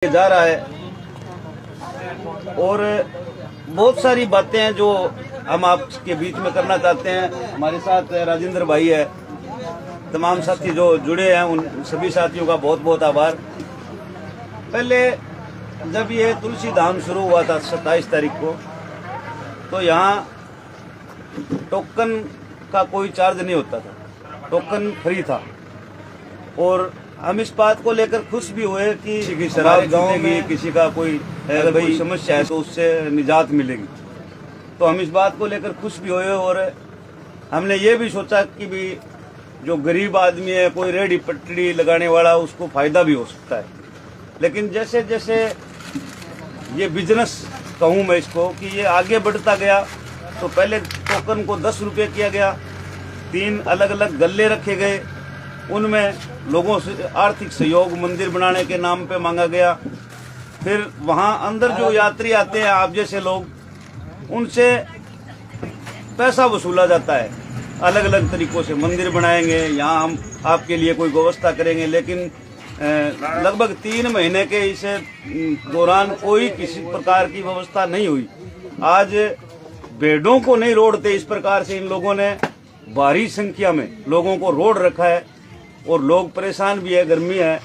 जा रहा है और बहुत सारी बातें हैं जो हम आपके बीच में करना चाहते हैं। हमारे साथ राजेंद्र भाई है, तमाम साथी जो जुड़े हैं उन सभी साथियों का बहुत बहुत आभार। पहले जब ये तुलसी धाम शुरू हुआ था 27 तारीख को, तो यहाँ टोकन का कोई चार्ज नहीं होता था, टोकन फ्री था और हम इस बात को लेकर खुश भी हुए कि किसी की शराब छूटेगी, किसी का कोई कोई समस्या है तो उससे निजात मिलेगी। तो हम इस बात को लेकर खुश भी हुए और हमने ये भी सोचा कि भी जो गरीब आदमी है, कोई रेहड़ी पटड़ी लगाने वाला, उसको फायदा भी हो सकता है। लेकिन जैसे जैसे ये बिजनेस कहूँ मैं इसको कि ये आगे बढ़ता गया, तो पहले टोकन को 10 रुपये किया गया, 3 अलग अलग गल्ले रखे गए, उनमें लोगों से आर्थिक सहयोग मंदिर बनाने के नाम पे मांगा गया। फिर वहां अंदर जो यात्री आते हैं, आप जैसे लोग, उनसे पैसा वसूला जाता है अलग अलग तरीकों से। मंदिर बनाएंगे, यहाँ हम आपके लिए कोई व्यवस्था करेंगे, लेकिन लगभग 3 महीने के इस दौरान कोई किसी प्रकार की व्यवस्था नहीं हुई। आज बेडों को नहीं रोड़ते, इस प्रकार से इन लोगों ने भारी संख्या में लोगों को रोड रखा है और लोग परेशान भी है, गर्मी है।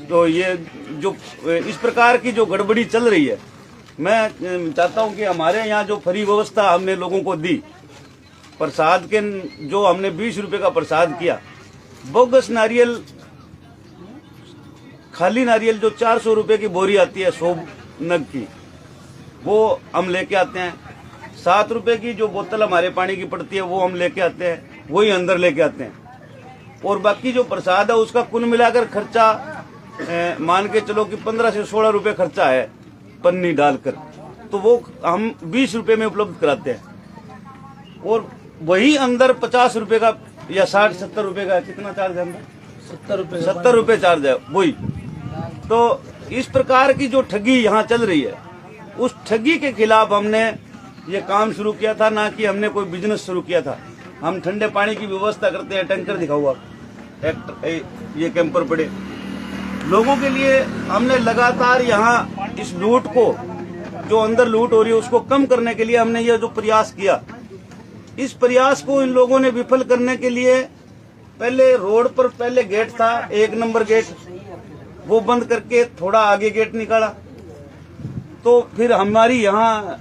तो ये जो इस प्रकार की जो गड़बड़ी चल रही है, मैं चाहता हूं कि हमारे यहाँ जो फ्री व्यवस्था हमने लोगों को दी, प्रसाद के जो हमने 20 रुपए का प्रसाद किया, बोगस नारियल, खाली नारियल जो 400 रुपए की बोरी आती है 100 नग की, वो हम लेके आते हैं। 7 रुपए की जो बोतल हमारे पानी की पड़ती है वो हम लेके आते हैं, वही अंदर लेके आते हैं। और बाकी जो प्रसाद है उसका कुल मिलाकर खर्चा मान के चलो कि 15 से 16 रुपए खर्चा है पन्नी डालकर, तो वो हम 20 रुपए में उपलब्ध कराते हैं। और वही अंदर 50 रुपए का या 60-70 रुपए का, कितना चार्ज है अंदर? 70 रुपए चार्ज है वही। तो इस प्रकार की जो ठगी यहाँ चल रही है, उस ठगी के खिलाफ हमने ये काम शुरू किया था, ना कि हमने कोई बिजनेस शुरू किया था। हम ठंडे पानी की व्यवस्था करते हैं, टैंकर दिखाओ आप, ये कैंपर पड़े लोगों के लिए। हमने लगातार यहाँ इस लूट को, जो अंदर लूट हो रही है, उसको कम करने के लिए हमने ये जो प्रयास किया, इस प्रयास को इन लोगों ने विफल करने के लिए पहले रोड पर पहले गेट था, 1 नंबर गेट, वो बंद करके थोड़ा आगे गेट निकाला। तो फिर हमारी यहाँ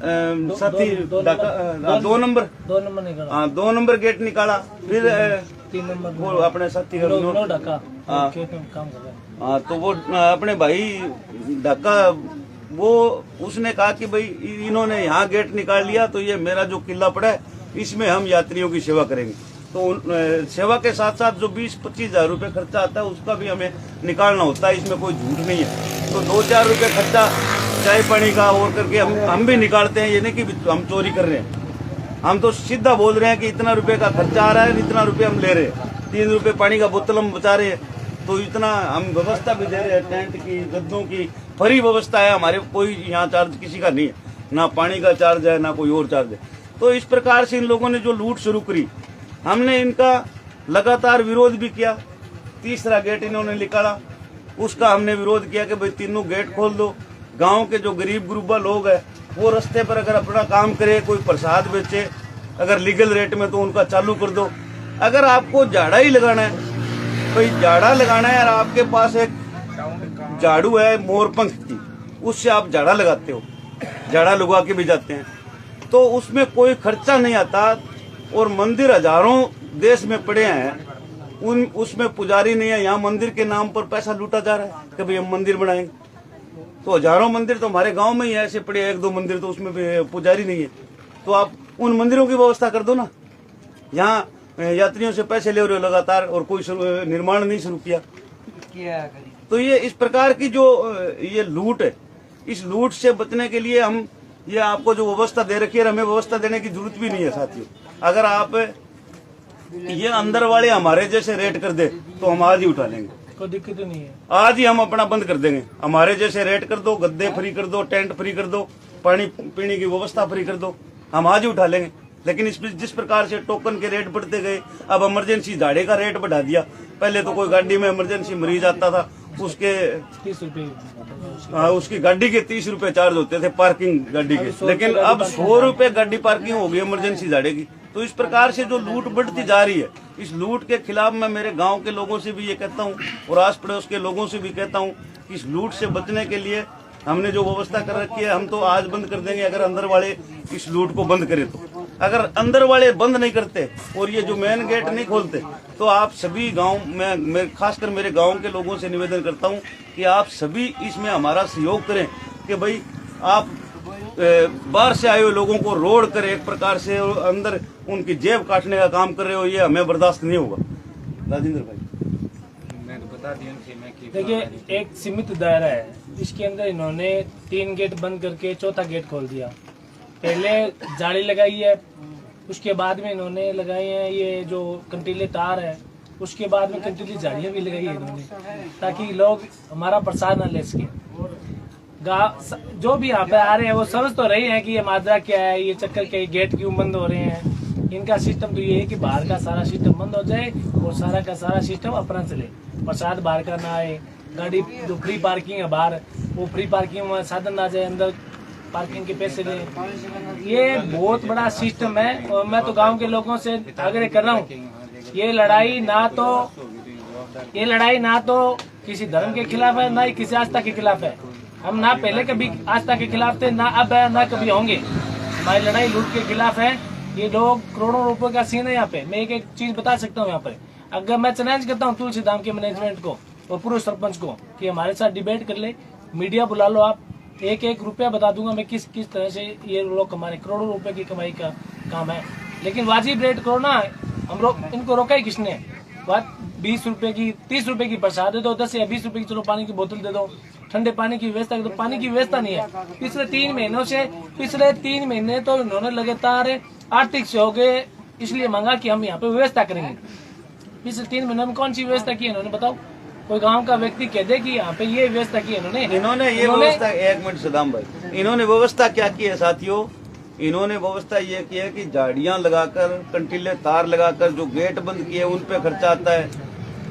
साथी 2 नंबर गेट निकाला, फिर 3 नंबर वो अपने साथी तो वो अपने भाई ढाका, वो उसने कहा कि भाई इन्होंने यहाँ गेट निकाल लिया, तो ये मेरा जो किला पड़ा है इसमें हम यात्रियों की सेवा करेंगे। तो सेवा के साथ साथ जो 20-25 हजार रुपये खर्चा आता है उसका भी हमें निकालना होता है, इसमें कोई झूठ नहीं है। तो 2-4 रुपये खर्चा चाय पानी का और करके हम भी निकालते हैं। ये नहीं कि हम चोरी कर रहे हैं, हम तो सीधा बोल रहे हैं कि इतना रुपए का खर्चा आ रहा है, इतना रुपए हम ले रहे हैं, 3 रुपए पानी का बोतल हम बचा रहे हैं, तो इतना हम व्यवस्था भी दे रहे हैं, टेंट की, गद्दों की फ्री व्यवस्था है हमारे। कोई यहाँ चार्ज किसी का नहीं है, ना पानी का चार्ज है ना कोई और चार्ज है। तो इस प्रकार से इन लोगों ने जो लूट शुरू करी, हमने इनका लगातार विरोध भी किया। 3रा गेट इन्होंने निकाला, उसका हमने विरोध किया कि भाई तीनों गेट खोल दो। गांव के जो गरीब गुरुबा लोग हैं वो रास्ते पर अगर अपना काम करे, कोई प्रसाद बेचे अगर लीगल रेट में, तो उनका चालू कर दो। अगर आपको झाड़ा ही लगाना है, भाई झाड़ा लगाना है और आपके पास एक झाड़ू है मोरपंख की, उससे आप झाड़ा लगाते हो, झाड़ा लगा के भी जाते हैं, तो उसमें कोई खर्चा नहीं आता। और मंदिर हजारों देश में पड़े हैं, उसमें पुजारी नहीं है। यहाँ मंदिर के नाम पर पैसा लूटा जा रहा है कि भाई हम मंदिर बनाएंगे, तो हजारों मंदिर तो हमारे गांव में ही ऐसे पड़े, 1-2 मंदिर, तो उसमें भी पुजारी नहीं है। तो आप उन मंदिरों की व्यवस्था कर दो ना। यहाँ यात्रियों से पैसे ले रहे हो लगातार और कोई निर्माण नहीं शुरू किया। तो ये इस प्रकार की जो ये लूट है, इस लूट से बचने के लिए हम ये आपको जो व्यवस्था दे रखी है, हमें व्यवस्था देने की जरूरत भी नहीं है साथियों। अगर आप ये अंदर वाले हमारे जैसे रेट कर दे तो हम आज ही उठा लेंगे, कोई दिक्कत नहीं है। आज ही हम अपना बंद कर देंगे। हमारे जैसे रेट कर दो, गद्दे फ्री कर दो, टेंट फ्री कर दो, पानी पीने की व्यवस्था फ्री कर दो, हम आज ही उठा लेंगे। लेकिन इस जिस प्रकार से टोकन के रेट बढ़ते गए, अब इमरजेंसी झाड़े का रेट बढ़ा दिया। पहले तो कोई गाड़ी में इमरजेंसी मरीज आता था, उसके 30 रुपये उसकी गाड़ी के 30 रुपए चार्ज होते थे पार्किंग गाड़ी के, लेकिन अब 100 रुपए गाड़ी पार्किंग हो गई इमरजेंसी गाड़ी की। तो इस प्रकार से जो लूट बढ़ती जा रही है, इस लूट के खिलाफ मैं मेरे गांव के लोगों से भी ये कहता हूं और आस पड़ोस के लोगों से भी कहता हूं कि इस लूट से बचने के लिए हमने जो व्यवस्था कर रखी है, हम तो आज बंद कर देंगे अगर अंदर वाले इस लूट को बंद करें। तो अगर अंदर वाले बंद नहीं करते और ये जो मेन गेट नहीं खोलते, तो आप सभी गांव में खासकर मेरे गांव के लोगों से निवेदन करता हूं कि आप सभी इसमें हमारा सहयोग करें कि भाई आप बाहर से आए हुए लोगों को रोड कर एक प्रकार से अंदर उनकी जेब काटने का काम कर रहे हो, ये हमें बर्दाश्त नहीं होगा। राजेंद्र भाई देखिए, एक सीमित दायरा है, इसके अंदर इन्होंने 3 गेट बंद करके चौथा गेट खोल दिया। पहले जाली लगाई है, उसके बाद में इन्होंने लगाए हैं ये जो कंटीले तार है, उसके बाद में कंटीली जालियां भी लगाई है इन्होंने, ताकि लोग हमारा प्रसाद न ले सके। जो भी यहाँ पे आ रहे हैं वो समझ तो रहे हैं कि ये माजरा क्या है, ये चक्कर क्या है, गेट क्यों बंद हो रहे हैं। इनका सिस्टम तो ये है कि बाहर का सारा सिस्टम बंद हो जाए और सारा का सारा सिस्टम अपना चले, प्रसाद बाहर का ना आए, गाड़ी जो फ्री पार्किंग है बाहर, वो फ्री पार्किंग में साधन ना जाए, अंदर पार्किंग के पैसे ले। ये बहुत बड़ा सिस्टम है और मैं तो गांव के लोगों से आग्रह कर रहा हूँ, ये लड़ाई ना तो किसी धर्म के खिलाफ है, ना ही किसी आस्था के खिलाफ है। हम ना पहले कभी आस्था के खिलाफ थे, ना अब है, ना कभी होंगे। हमारी लड़ाई लूट के खिलाफ है। ये लोग करोड़ों रुपए का सीन है यहाँ पे। मैं एक चीज बता सकता हूँ यहाँ पे, अगर मैं चैलेंज करता हूँ तुलसी धाम के मैनेजमेंट को और पूर्व सरपंच को कि हमारे साथ डिबेट कर ले, मीडिया बुला लो, आप 1-1 रुपया बता दूंगा मैं किस किस तरह से ये लोग कमा रहे, करोड़ों रुपए की कमाई का काम है। लेकिन वाजिब रेट करो ना, हम लोग इनको रोका ही किसने। 20 रुपए की 30 रुपए की प्रसाद दे दो, 10 या 20 रुपए की चलो पानी की बोतल दे दो, ठंडे पानी की व्यवस्था, तो पानी की व्यवस्था नहीं है। पिछले 3 महीने तो इन्होंने लगातार आर्थिक सहयोग इसलिए मांगा कि हम यहाँ पे व्यवस्था करेंगे। पिछले 3 महीनों में कौन सी व्यवस्था की इन्होंने, बताओ। कोई गांव का व्यक्ति कह दे कि यहाँ पे ये व्यवस्था की इन्होंने ये व्यवस्था, एक मिनट सदाम भाई, इन्होंने व्यवस्था क्या की है साथियों, इन्होंने व्यवस्था ये की है कि झाड़ियां लगाकर, कंटीले तार लगाकर जो गेट बंद किए उन पे खर्चा आता है।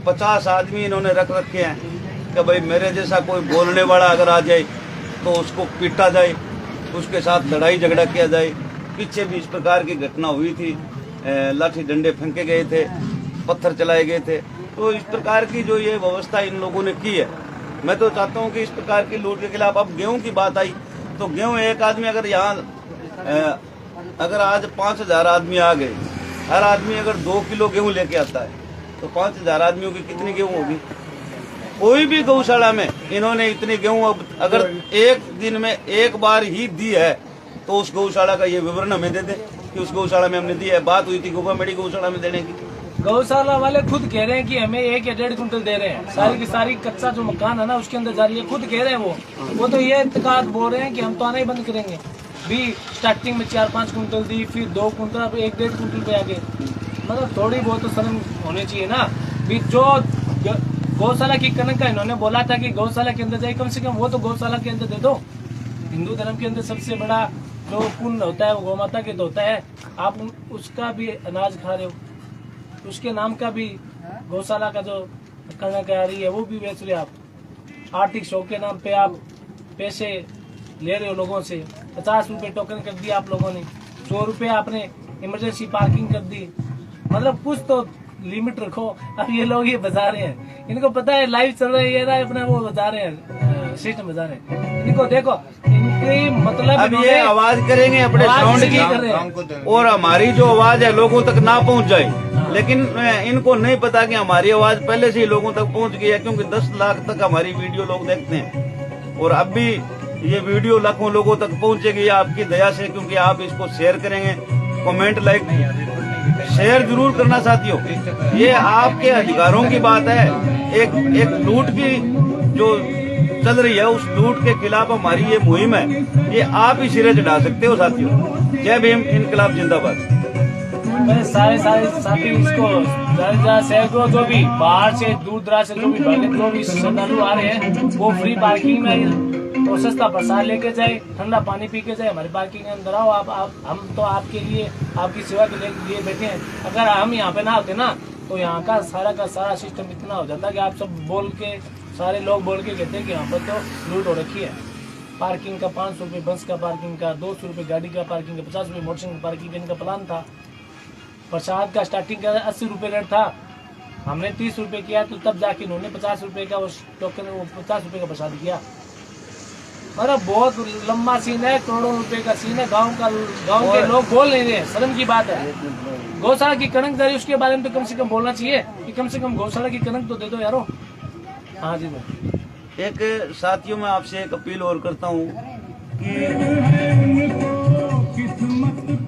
50 आदमी इन्होंने रख रखे हैं कि भाई मेरे जैसा कोई बोलने वाला अगर आ जाए तो उसको पीटा जाए, उसके साथ लड़ाई झगड़ा किया जाए। पीछे भी इस प्रकार की घटना हुई थी, लाठी डंडे फेंके गए थे, पत्थर चलाए गए थे। तो इस प्रकार की जो ये व्यवस्था इन लोगों ने की है, मैं तो चाहता हूँ कि इस प्रकार की लूट के खिलाफ। अब गेहूं की बात आई तो गेहूं एक आदमी अगर यहाँ अगर आज 5000 आदमी आ गए, हर आदमी अगर 2 किलो गेहूं लेके आता है तो 5000 आदमियों की कितनी गेहूं होगी। कोई भी गौशाला में इन्होंने इतनी गेहूं अगर एक दिन में एक बार ही दी है तो उस गौशाला का ये विवरण हमें दे दे कि उस गौशाला में हमने दी है। बात हुई थी गोपामेड़ी गौशाला में देने की, गौशाला वाले खुद कह रहे हैं कि हमें 1 या 1.5 कुंटल दे रहे हैं। सारी की सारी कच्चा जो मकान है ना उसके अंदर जा रही है, खुद कह रहे हैं वो तो ये इत्तेकाद बोल रहे हैं कि हम तो आना ही बंद करेंगे। भी स्टार्टिंग में 4-5 कुंटल दी, फिर 2 कुंटल, अब 1-1.5 कुंटल पे आ गए। मतलब थोड़ी बहुत तो शर्म होनी चाहिए ना। भी जो गौशाला की कनक का इन्होंने बोला था कि गौशाला के अंदर जाए, कम से कम वो तो गौशाला के अंदर दे दो। हिंदू धर्म के अंदर सबसे बड़ा जो पुण्य होता है वो गौ माता के होता है। आप उसका भी अनाज खा रहे हो, उसके नाम का भी गौशाला का जो कनक आ रही है वो भी बेच रहे हो आप। आर्थिक शौक के नाम पे आप पैसे ले रहे हो लोगों से। 50 रुपए टोकन कर दिया आप लोगों ने, 100 रुपए आपने इमरजेंसी पार्किंग कर दी। मतलब कुछ तो लिमिट रखो। अब ये लोग ये बजा रहे हैं, इनको पता है लाइव चल रहा है, ये रहा अपना वो बजा रहे हैं, सिस्टम बजा रहे हैं। इनको देखो, इनकी मतलब अब ये आवाज करेंगे अपने साउंड की और हमारी जो आवाज है लोगों तक ना पहुंच जाए। लेकिन इनको नहीं पता कि हमारी आवाज पहले से ही लोगों तक पहुंच गई है, क्योंकि 10 लाख तक हमारी वीडियो लोग देखते हैं और अब भी ये वीडियो लाखों लोगों तक पहुंचेगी आपकी दया से, क्योंकि आप इसको शेयर करेंगे, कमेंट लाइक शेयर जरूर करना साथियों। ये आपके अधिकारों की बात है। एक लूट की जो चल रही है उस लूट के खिलाफ हमारी ये मुहिम है, ये आप ही सिरे चढ़ा सकते हो साथियों। जय भीम, इनकलाब जिंदाबाद। मैं सारे साथी इसको ज्यादा शहर को जो भी बाहर से दूर दराज से जो भी श्रद्धालु आ रहे हैं वो फ्री पार्किंग में और सस्ता प्रसाद लेके जाए, ठंडा पानी पी के जाए, हमारी पार्किंग में अंदर आओ। आप हम तो आपके लिए, आपकी सेवा के लिए बैठे हैं। अगर हम यहाँ पे ना होते ना तो यहाँ का सारा सिस्टम इतना हो जाता कि आप सब बोल के सारे लोग बोल के कहते हैं कि यहाँ पर तो लूट हो रखी है। पार्किंग का 500 रुपये, बस का पार्किंग का 200 रुपये, गाड़ी का पार्किंग का 50 रुपये, मोटरसाइकिल पार्किंग का इनका प्लान था। प्रसाद का स्टार्टिंग का 80 रुपये रेट था, हमने 30 रुपये किया, तो तब जाके उन्होंने 50 रुपये का उस टोकन, वो 50 रुपये का प्रसाद किया। अरे बहुत लंबा सीन है, करोड़ों रुपए का सीन है। गांव के लोग बोल नहीं रहे, शर्म की बात है। गौशाला की कनकदारी, उसके बारे में तो कम से कम बोलना चाहिए कि कम से कम गौशाला की कनक तो दे दो यारो। हाँ जी भाई। एक साथियों में आपसे एक अपील और करता हूँ कि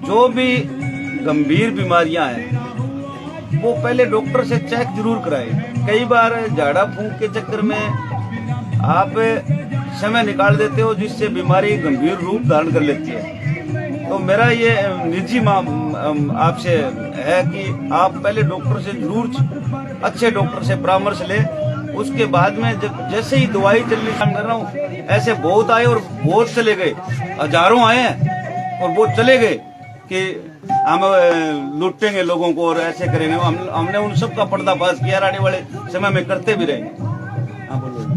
जो भी गंभीर बीमारियां हैं वो पहले डॉक्टर से चेक जरूर कराएं। कई बार झाड़ा फूंक के चक्कर में आप समय निकाल देते हो जिससे बीमारी गंभीर रूप धारण कर लेती है। तो मेरा ये निजी आपसे है कि आप पहले डॉक्टर से जरूर, अच्छे डॉक्टर से परामर्श ले, उसके बाद में जब जैसे ही दवाई चलनी काम कर रहा हूँ, ऐसे बहुत आए और बहुत चले गए, हजारों आए हैं और वो चले गए कि हम लूटेंगे लोगों को और ऐसे करेंगे। हमने उन सब का पर्दाफाश किया, आने वाले समय में करते भी रहेंगे। हाँ बोलो।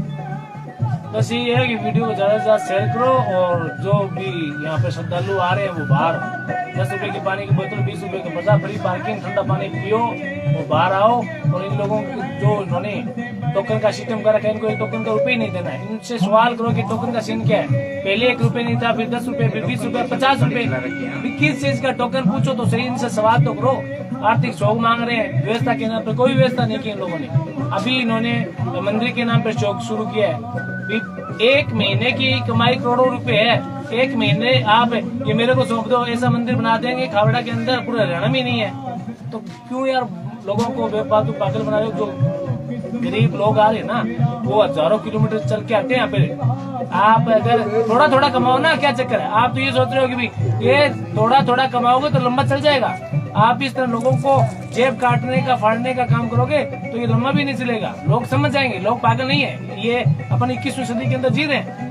बस ये है कि वीडियो को ज्यादा से ज्यादा शेयर करो, और जो भी यहाँ पे श्रद्धालु आ रहे हैं वो बाहर 10 रुपए की पानी की बोतल, 20 रुपए का प्रसाद, फ्री पार्किंग, ठंडा पानी पियो, वो बाहर आओ। और इन लोगों को जो इन्होंने टोकन का सिस्टम कर रखा है, इनको एक टोकन का रुपये नहीं देना है। इनसे सवाल करो कि टोकन का सीन क्या है। पहले 1 रुपये नहीं था, फिर 10 रुपये, फिर 20 रुपये, 50 रुपये, किस चीज का टोकन पूछो तो सही, इनसे सवाल तो करो। आर्थिक शौक मांग रहे हैं, व्यवस्था के नाम पे कोई व्यवस्था नहीं की इन लोगों ने। अभी इन्होंने मंदिर के नाम पे शौक शुरू किया है। 1 महीने की कमाई करोड़ों रुपए है। 1 महीने आप ये मेरे को सौंप दो, ऐसा मंदिर बना देंगे खावड़ा के अंदर, पूरा हरियाणा में नहीं है। तो क्यों यार लोगों को बेफालतू पागल बना रहे हो। जो गरीब लोग आ रहे हैं ना, वो हजारों किलोमीटर चल के आते हैं यहाँ पे। आप अगर थोड़ा थोड़ा कमाओ ना, क्या चक्कर है। आप तो ये सोच रहे हो कि भाई ये थोड़ा थोड़ा कमाओगे तो लंबा चल जाएगा। आप इस तरह लोगों को जेब काटने का, फाड़ने का काम करोगे तो ये लंबा भी नहीं चलेगा। लोग समझ जाएंगे, लोग पागल नहीं है। ये अपन 21वीं सदी के अंदर जी रहे हैं।